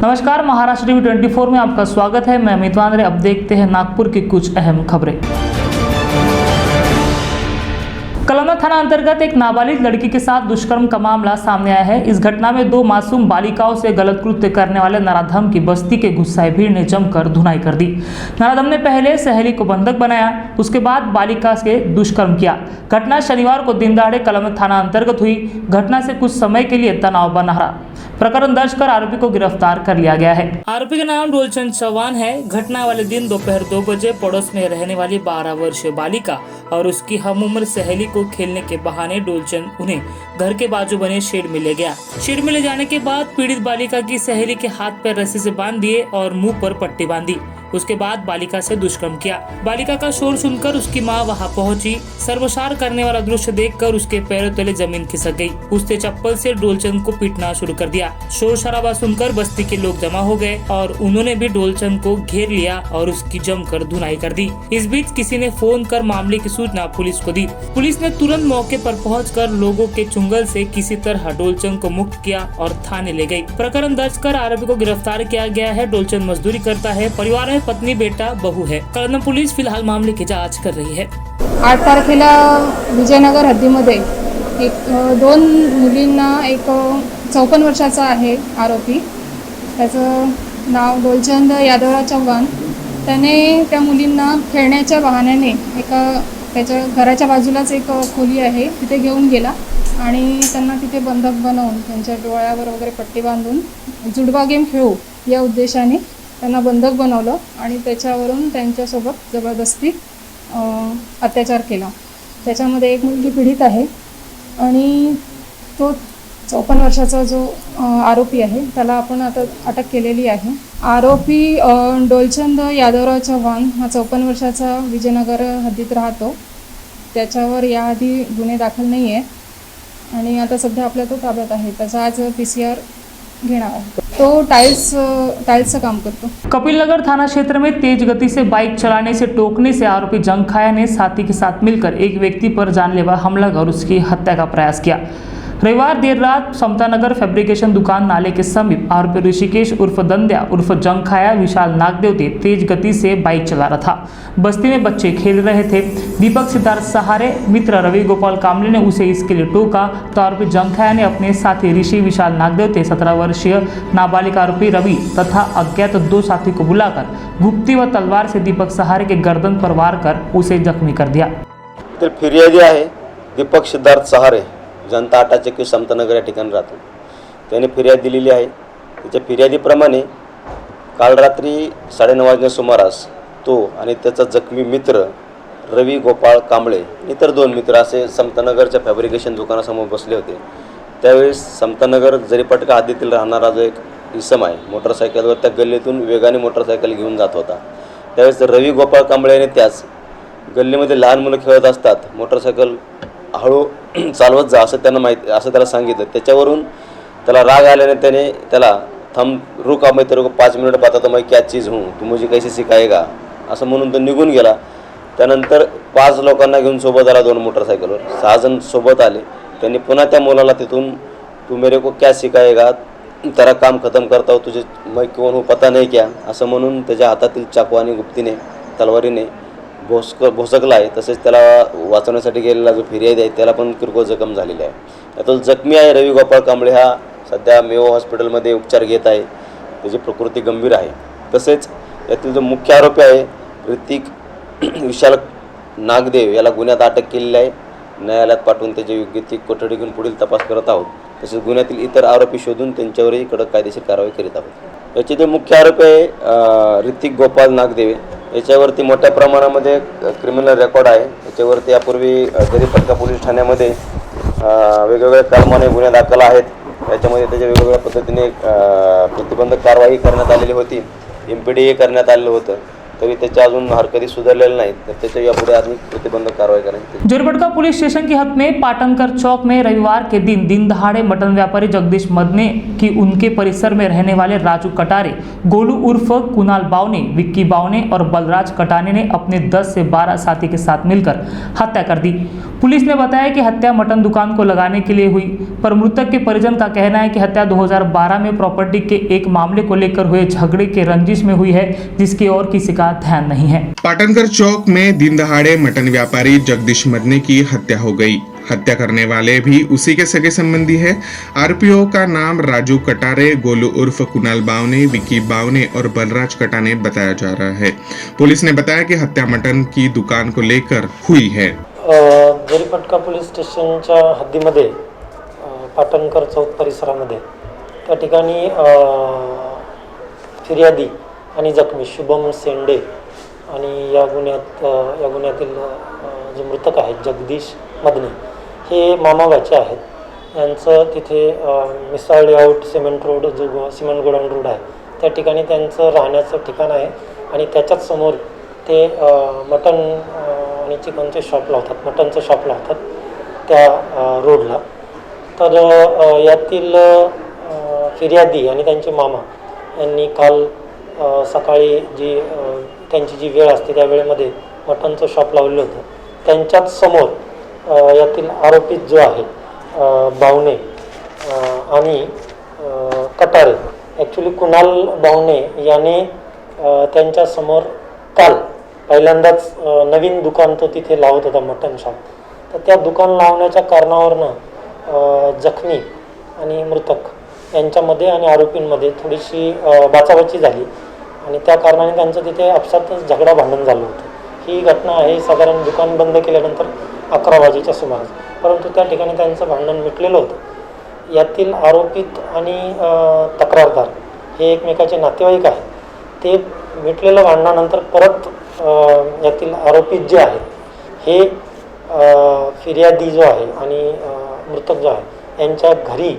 नमस्कार, महाराष्ट्र टीवी 24 में आपका स्वागत है। मैं अमित वांद्रे। अब देखते हैं नागपुर की कुछ अहम खबरें। कलमना थाना अंतर्गत एक नाबालिग लड़की के साथ दुष्कर्म का मामला सामने आया है। इस घटना में दो मासूम बालिकाओं से गलत कृत्य करने वाले नराधम की बस्ती के गुस्साए भीड़ ने जमकर धुनाई कर दी। नराधम ने पहले सहेली को बंधक बनाया, उसके बाद बालिका से दुष्कर्म किया। घटना शनिवार को दिन दहाड़े कलमना थाना अंतर्गत हुई। घटना से कुछ समय के लिए तनाव बना रहा। प्रकरण दर्ज कर आरोपी को गिरफ्तार कर लिया गया है। आरोपी का नाम डोलचंद चौहान है। घटना वाले दिन दोपहर 2 बजे पड़ोस में रहने वाली 12 वर्षीय बालिका और उसकी हम उम्र सहेली को खेलने के बहाने डोलचंद उन्हें घर के बाजू बने शेड में ले गया। शेड में ले जाने के बाद पीड़ित बालिका की सहेली के हाथ पैर रस्सी से बांध दिए और मुंह पर पट्टी बांधी। उसके बाद बालिका से दुष्कर्म किया। बालिका का शोर सुनकर उसकी मां वहां पहुंची। सर्वसार करने वाला दृश्य देखकर उसके पैरों तले जमीन खिसक गई। उसने चप्पल से डोलचंद को पीटना शुरू कर दिया। शोर शराबा सुनकर बस्ती के लोग जमा हो गए और उन्होंने भी डोलचंद को घेर लिया और उसकी जमकर धुनाई कर दी। इस बीच किसी ने फोन कर मामले की सूचना पुलिस को दी। पुलिस ने तुरंत मौके पर पहुंचकर लोगों के चुंगल से किसी तरह डोलचंद को मुक्त किया और थाने ले गई। प्रकरण दर्ज कर आरोपी को गिरफ्तार किया गया है। डोलचंद मजदूरी करता है। परिवार में पत्नी, बेटा, बहू है। कलमना पुलिस फिलहाल मामले की जांच कर रही है। 8 तारखेला विजयनगर हद्दीमध्ये दोन मुलींना, एक 54 वर्षाचा आहे आरोपी, त्याचं नाव डोलचंद यादवराव चव्हाण, त्याने त्या मुलींना खेळण्याच्या बहाण्याने त्याच्या घराच्या बाजूलाच एक खोली आहे तिथे घेऊन गेला आणि त्यांना तिथे बंधक बनवून त्यांच्या डोळ्यावर वगैरे पट्टी बांधून जुडवा गेम खेळू या उद्देशाने त्यांना बंधक बनवलं आणि त्याच्यावरून त्यांच्यासोबत जबरदस्ती अत्याचार केला। त्याच्यामध्ये एक मुलगी पीडित आहे आणि तो 54 वर्षाचा जो आरोपी आहे त्याला आपण आता अटक केलेली आहे। आरोपी डोलचंद यादवराव चव्हाण हा 54 वर्षाचा विजयनगर हद्दीत राहतो। त्याच्यावर याआधी गुन्हे दाखल नाही आहे आणि आता सध्या आपल्या तो ताब्यात आहे। त्याचा आज PCR घेणार आहे। तो टाइल्स काम करतो। कपिलनगर थाना क्षेत्र में तेज गति से बाइक चलाने से टोकने से आरोपी जंखाया ने साथी के साथ मिलकर एक व्यक्ति पर जानलेवा हमला कर उसकी हत्या का प्रयास किया। रविवार देर रात समतानगर फैब्रिकेशन दुकान नाले के समीप आरोपी ऋषिकेश उर्फ दंद्या उर्फ जंखाया विशाल नागदेवते तेज गति से बाइक चला रहा था। बस्ती में बच्चे खेल रहे थे। दीपक सिद्धार्थ सहारे मित्र रवि गोपाल कामले ने उसे इसके लिए टोका तो आरोपी जंखाया ने अपने साथी ऋषि विशाल नागदेवते, 17 वर्षीय नाबालिग आरोपी रवि तथा अज्ञात 2 साथी को बुलाकर गुप्ती व तलवार से दीपक सहारे के गर्दन पर वार कर उसे जख्मी कर दिया। तर फिर्यादी आहे दीपक सिद्धार्थ सहारे, जनता 8 समतानगर या ठिकाणी राहतो। त्याने फिर्याद दिलेली आहे। त्याच्या फिर्यादीप्रमाणे काल रात्री 9:30 वाजल्या सुमारास तो आणि त्याचा जखमी मित्र रवी गोपाळ कांबळे, इतर 2 मित्र असे समतानगरच्या फॅब्रिकेशन दुकानासमोर बसले होते। त्यावेळेस समतानगर जरीपटका हद्दीतील राहणारा जो एक इसम आहे, मोटरसायकलवर त्या गल्लीतून वेगाने मोटरसायकल घेऊन जात होता। त्यावेळेस रवी गोपाळ कांबळे यांनी त्याच गल्लीमध्ये लहान मुलं खेळत असतात, मोटरसायकल हळू चालवत जा असं त्याला सांगितलं। त्याच्यावरून त्याला राग आल्याने त्याने त्याला रुका मैं तेरे को 5 मिनट बताता मैं क्या चीज़ हूँ, तू मुझे कैसे सिखाएगा असं म्हणून तो निघून गेला। त्यानंतर 5 लोकांना घेऊन सोबत आला, 2 मोटरसायकलवर 6 जण सोबत आले। त्यांनी पुन्हा त्या मुलाला तिथून तू मेरे को क्या सिखाएगा, तेरा काम खत्म करता हूँ, तुझे मैं कौन हूँ पता नहीं क्या असं म्हणून त्याच्या हातातील चाकू आणि गुप्तीने तलवारीने भोसकला आहे। तसेच त्याला वाचवण्यासाठी गेलेला जो फिर्यादी आहे त्याला पण किरकोळ जखम झालेली आहे। त्यातून जखमी आहे रवी गोपाळ कांबळे हा सध्या मेओ हॉस्पिटलमध्ये उपचार घेत आहे। त्याची प्रकृती गंभीर आहे। तसेच यातील जो मुख्य आरोपी आहे ऋतिक विशाल नागदेव याला गुन्ह्यात अटक केलेली आहे। न्यायालयात पाठवून त्याची योग्य ती कोठडी घेऊन पुढील तपास करत आहोत। तसेच गुन्ह्यातील इतर आरोपी शोधून त्यांच्यावरही कडक कायदेशीर कारवाई करीत आहोत। याचे जे मुख्य आरोपी आहे ऋतिक गोपाल नागदेव, याच्यावरती मोठ्या प्रमाणामध्ये क्रिमिनल रेकॉर्ड आहे। याच्यावरती यापूर्वी जरीपटका पोलीस ठाण्यामध्ये वेगवेगळ्या कलमाने गुन्हे दाखल आहेत। त्याच्यामध्ये त्याच्या वेगवेगळ्या पद्धतीने प्रतिबंधक कारवाई करण्यात आलेली होती, MPDA करण्यात आलेलं होतं। तरी त्याच्या अजून हरकती सुधारलेल्या नाहीत, तर त्याच्या यापुढे अधिक प्रतिबंधक कारवाई करायची। जोरबटका पुलिस स्टेशन की हद में पाटनकर चौक में रविवार के दिन दहाड़े मटन व्यापारी जगदीश मदने की उनके परिसर में रहने वाले राजू कटारे, गोलू उर्फ कुणाल बावने, विक्की बावने और बलराज कटाने ने अपने 10 से 12 साथी के साथ मिलकर हत्या कर दी। पुलिस ने बताया कि हत्या मटन दुकान को लगाने के लिए हुई, पर मृतक के परिजन का कहना है कि हत्या 2012 में प्रॉपर्टी के एक मामले को लेकर हुए झगड़े के रंजिश में हुई है, जिसकी और किसी का ध्यान नहीं है। पाटनकर चौक में दिन दहाड़े मटन व्यापारी जगदीश मदने की हत्या हो गई। हत्या करने वाले भी उसी के सगे संबंधी है। आरोपियों का नाम राजू कटारे, गोलू उर्फ कुणाल बावने, विक्की बावने और बलराज कटाने बताया जा रहा है। पुलिस ने बताया कि हत्या मटन की दुकान को लेकर हुई है। जोरबटका पोलीस स्टेशनच्या हद्दीमध्ये पाटणकर चौक परिसरामध्ये त्या ठिकाणी फिर्यादी आणि जखमी शुभम शेंडे आणि या गुन्ह्यातील जे मृतक आहेत जगदीश मदने हे मामाबाचे आहेत। यांचं तिथे मिसाळ लेआउट सिमेंट रोड जो सिमेंट गोडाऊन रोड आहे त्या ठिकाणी त्यांचं राहण्याचं ठिकाण आहे आणि त्याच्याच समोर ते मटन आणि चिकनचे शॉप लावतात, मटनचं शॉप लावतात त्या रोडला। तर यातील फिर्यादी आणि त्यांचे मामा यांनी काल सकाळी त्यांची जी वेळ असते त्या वेळेमध्ये मटनचं शॉप लावलेलं होतं। त्यांच्याच समोर यातील आरोपी जो आहे बावने आणि कटारे, ॲक्च्युली कुणाल बावने याने त्यांच्यासमोर काल पहिल्यांदाच नवीन दुकान तो तिथे लावत होता मटन शॉप, तर त्या दुकान लावण्याच्या कारणावरनं जखमी आणि मृतक यांच्यामध्ये आणि आरोपींमध्ये थोडीशी बाचाबाची झाली आणि त्या कारणाने त्यांचं तिथे आपसातच झगडा भांडण झालं होतं। ही घटना आहे साधारण दुकान बंद केल्यानंतर 11 वाजेच्या सुमारास, परंतु त्या ठिकाणी त्यांचं भांडण मिटलेलं होतं। यातील आरोपित आणि तक्रारदार हे एकमेकाचे नातेवाईक आहेत। ते मिटलेल्या भांडणानंतर परत यातील आरोपित जे आहेत हे फिर्यादी जो आहे आणि मृतक जो आहे यांच्या घरी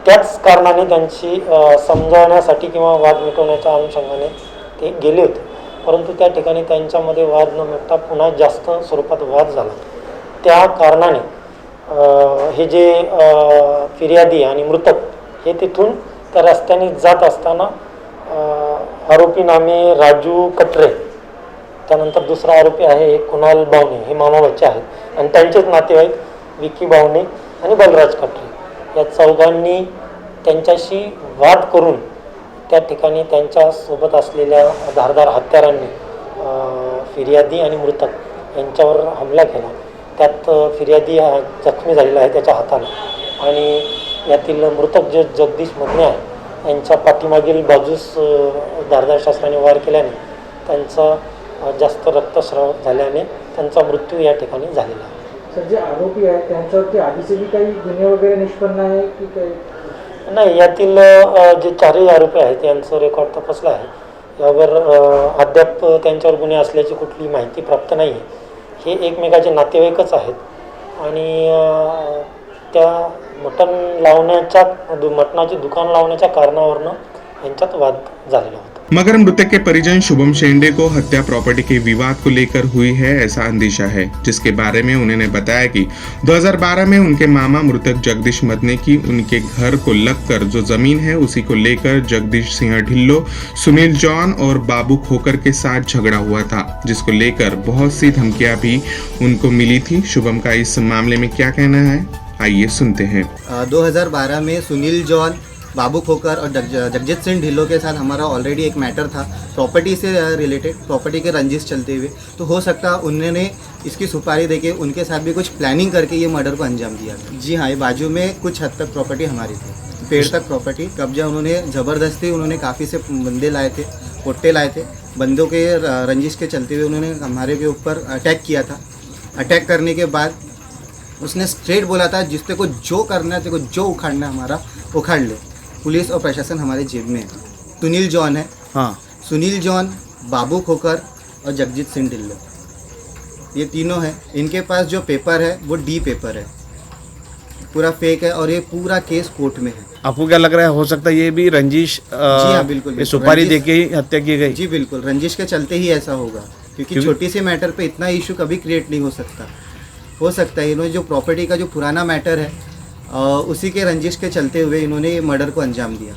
त्याच कारणाने त्यांची समजावण्यासाठी किंवा वाद मिटवण्याच्या अनुषंगाने ते गेले होते, परंतु त्या ठिकाणी त्यांच्यामध्ये वाद न मिटता पुन्हा जास्त स्वरूपात वाद झाला। त्या कारणाने हे जे फिर्यादी आणि मृतक हे तिथून त्या रस्त्याने जात असताना आरोपी नामे राजू कटरे, त्यानंतर दुसरा आरोपी आहे एक कुणाल बावने, हे मामाबाचे आहेत आणि त्यांचेच नातेवाईक विक्की बावने आणि बलराज कटरे, या चौघांनी त्यांच्याशी वाद करून त्या ठिकाणी त्यांच्यासोबत असलेल्या धारदार हत्यारांनी फिर्यादी आणि मृतक यांच्यावर हमला केला। त्यात फिर्यादी हा जखमी झालेला आहे त्याच्या हाताला आणि यातील मृतक जे जगदीश मदने आहे यांच्या पाठीमागील बाजूस धारदार शस्त्राने वार केल्याने त्यांचा जास्त रक्तस्राव झाल्याने त्यांचा मृत्यू या ठिकाणी झालेला आहे। सर, जे आरोपी आहेत त्यांच्यावरती आधीचे बी काही गुन्हे वगैरे निष्पन्न आहे की काही? नाही, यातील जे चारही आरोपी आहेत यांचं रेकॉर्ड तपासलं आहे। यावर अद्याप त्यांच्यावर गुन्हे असल्याची कुठली माहिती प्राप्त नाही आहे। हे एकमेकाचे नातेवाईकच आहेत आणि त्या मटणाची दुकान लावण्याच्या कारणावरनं यांच्यात वाद झालेला होता। मगर मृतक के परिजन शुभम शेंडे को हत्या प्रॉपर्टी के विवाद को लेकर हुई है ऐसा अंदेशा है, जिसके बारे में उन्होंने बताया कि 2012 में उनके मामा मृतक जगदीश मदने की उनके घर को लगकर जो जमीन है उसी को लेकर जगदीश सिंह ढिल्लो, सुनील जॉन और बाबू खोकर के साथ झगड़ा हुआ था, जिसको लेकर बहुत सी धमकियां भी उनको मिली थी। शुभम का इस मामले में क्या कहना है, आइए सुनते हैं। 2012 में सुनील जॉन, बाबू खोकर और जगजीत सिंह ढिल्लो के साथ हमारा ऑलरेडी एक मैटर था प्रॉपर्टी से रिलेटेड, प्रॉपर्टी के रंजिश चलते हुए। तो हो सकता उन्होंने इसकी सुपारी देके उनके साथ भी कुछ प्लानिंग करके ये मर्डर को अंजाम दिया। जी हाँ, ये बाजू में कुछ हद तक प्रॉपर्टी हमारी थी, पेड़ तक प्रॉपर्टी कब्जा उन्होंने ज़बरदस्ती, उन्होंने काफ़ी से बंदे लाए थे, पोट्टे लाए थे, बंदों के रंजिश के चलते हुए उन्होंने हमारे के ऊपर अटैक किया था। अटैक करने के बाद उसने स्ट्रेट बोला था जिससे को जो करना है, तेरे को जो उखाड़ना है हमारा उखाड़ ले। पुलिस और प्रशासन हमारे जेब में है। सुनील जॉन है, हाँ, सुनील जॉन, बाबू खोकर और जगजीत सिंह ढिल्लो, ये तीनों हैं। इनके पास जो पेपर है वो डी पेपर है। पूरा फेक है और ये पूरा केस कोर्ट में है। आपको क्या लग रहा है, हो सकता है ये भी रंजिश जी हाँ, बिल्कुल, ये बिल्कुल। सुपारी रंजिश- देके ही हत्या की गई? जी बिल्कुल, रंजिश के चलते ही ऐसा होगा, क्योंकि छोटी सी मैटर पे इतना इशू कभी क्रिएट नहीं हो सकता। हो सकता है इन्होंने जो प्रॉपर्टी का जो पुराना मैटर है उसी के रंजिश के चलते हुए इन्होंने ये मर्डर को अंजाम दिया,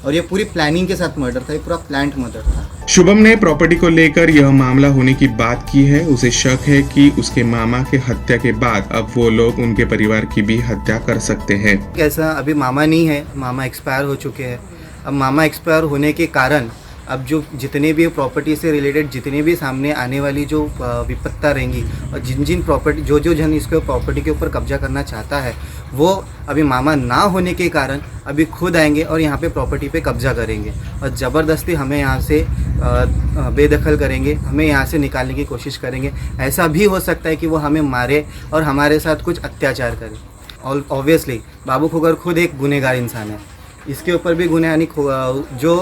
और ये पूरी प्लानिंग के साथ मर्डर था, ये पूरा प्लान्ड मर्डर था। शुभम ने प्रॉपर्टी को लेकर यह मामला होने की बात की है। उसे शक है कि उसके मामा के हत्या के बाद अब वो लोग उनके परिवार की भी हत्या कर सकते हैं। कैसा, अभी मामा नहीं है, मामा एक्सपायर हो चुके हैं। अब मामा एक्सपायर होने के कारण अब जो जितने भी प्रॉपर्टी से रिलेटेड जितने भी सामने आने वाली जो विपत्ता रहेंगी, और जिन जिन प्रॉपर्टी जो जन इसके प्रॉपर्टी के ऊपर कब्जा करना चाहता है, वो अभी मामा ना होने के कारण अभी खुद आएंगे और यहाँ पे प्रॉपर्टी पे कब्जा करेंगे और ज़बरदस्ती हमें यहाँ से बेदखल करेंगे, हमें यहाँ से निकालने की कोशिश करेंगे। ऐसा भी हो सकता है कि वो हमें मारे और हमारे साथ कुछ अत्याचार करे। और ऑब्वियसली बाबू खोकर खुद एक गुनहगार इंसान है, इसके ऊपर भी गुने यानी जो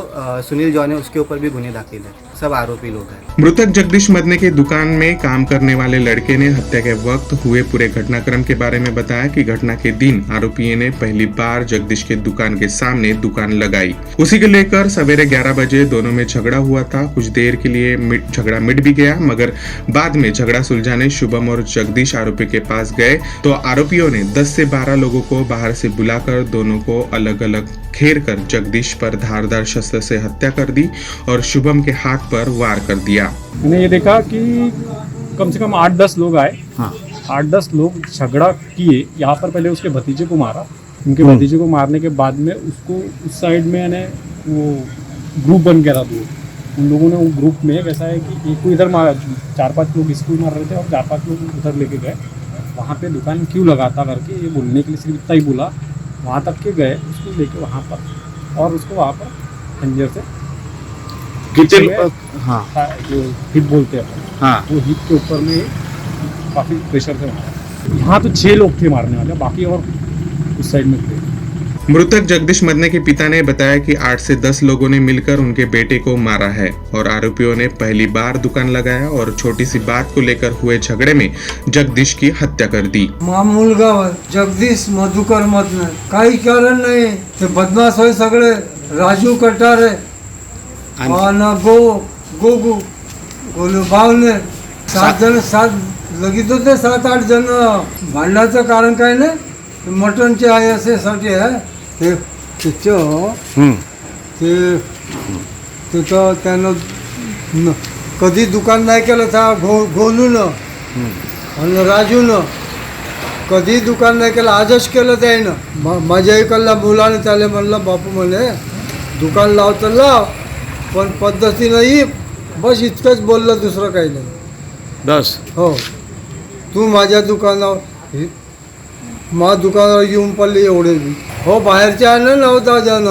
सुनील जॉन है उसके ऊपर भी गुने दाखिल है, सब आरोपी लोग हैं। मृतक जगदीश मदने की दुकान में काम करने वाले लड़के ने हत्या के वक्त हुए पूरे घटनाक्रम के बारे में बताया कि घटना के दिन आरोपियों ने पहली बार जगदीश के दुकान के सामने दुकान लगाई। उसी को लेकर सवेरे 11 बजे दोनों में झगड़ा हुआ था। कुछ देर के लिए झगड़ा मिट भी गया, मगर बाद में झगड़ा सुलझाने शुभम और जगदीश आरोपी के पास गए तो आरोपियों ने 10 से 12 लोगों को बाहर से बुलाकर दोनों को अलग अलग घेर कर जगदीश पर धारदार शस्त्र से हत्या कर दी और शुभम के हाथ पर वार कर दिया। मैंने ये देखा कि कम से कम 8-10 लोग आए। 8-10 लोग झगड़ा किए। यहाँ पर पहले उसके भतीजे को मारा। उनके भतीजे को मारने के बाद में उसको उस साइड में यानी वो ग्रुप बन गया था। उन लोगों ने वो ग्रुप में कैसा है कि एक को इधर मारा, 4-5 लोग इसको मार रहे थे और 4-5 लोग उधर लेके गए। वहाँ पे दुकान क्यों लगाता करके ये बोलने के लिए सिर्फ इतना ही बोला। वहाँ तक के गए, उसको लेके वहाँ पर और उसको वहाँ पर खंजर से जो हिप बोलते हैं वो हिप के ऊपर में काफ़ी प्रेशर से मारा। यहाँ तो 6 लोग थे मारने वाले, बाकी और उस साइड में थे। मृतक जगदीश मदने के पिता ने बताया कि 8 से 10 लोगों ने मिलकर उनके बेटे को मारा है और आरोपियों ने पहली बार दुकान लगाया और छोटी सी बात को लेकर हुए झगड़े में जगदीश की हत्या कर दी। मुलगावर जगदीश मधुकर मदने काही कारण नाही, ते बदमाश होय सगळे, राजू कटारे आणि गोगू गोलू बावने 7 जण, 7 लगीत होते, 7-8 जण। भांडणाचं कारण काय नाही, मटनचे आहे असेसाठी आहे ते तिथं त्यानं कधी दुकान नाही केलं था गोलूनं आणि राजूनं कधी दुकान नाही केलं, आजच केलं त्यानं। माझ्या इकडला मुलाने त्याला म्हणलं, बापू म्हणे दुकान लाव तर लाव, पण पद्धतीनं ये, बस इतकंच बोललं, दुसरं काही नाही। बस हो, तू माझ्या दुकानावर दुकानावर येऊन पडले एवढे बी। हो, बाहेरचे आणले 9-10 जण,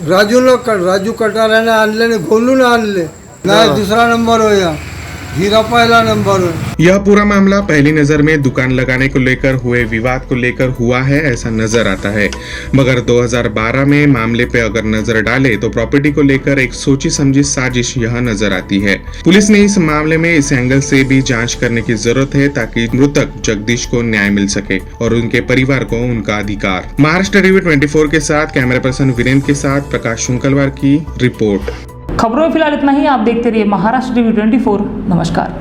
राजू कटाऱ्याने आणले, गोलून आणले नाही, दूसरा नंबर हो या, हीरा पहला नंबर हो। यह पूरा मामला पहली नजर में दुकान लगाने को लेकर हुए विवाद को लेकर हुआ है ऐसा नजर आता है, मगर 2012 में मामले पे अगर नजर डाले तो प्रॉपर्टी को लेकर एक सोची समझी साजिश यह नजर आती है। पुलिस ने इस मामले में इस एंगल से भी जांच करने की जरूरत है ताकि मृतक जगदीश को न्याय मिल सके और उनके परिवार को उनका अधिकार। महाराष्ट्र टीवी 24 के साथ कैमरा पर्सन वीरेंद्र के साथ प्रकाश शुंकलवार की रिपोर्ट। खबरों में फिलहाल इतना ही। आप देखते रहिए महाराष्ट्र टीवी 24। नमस्कार।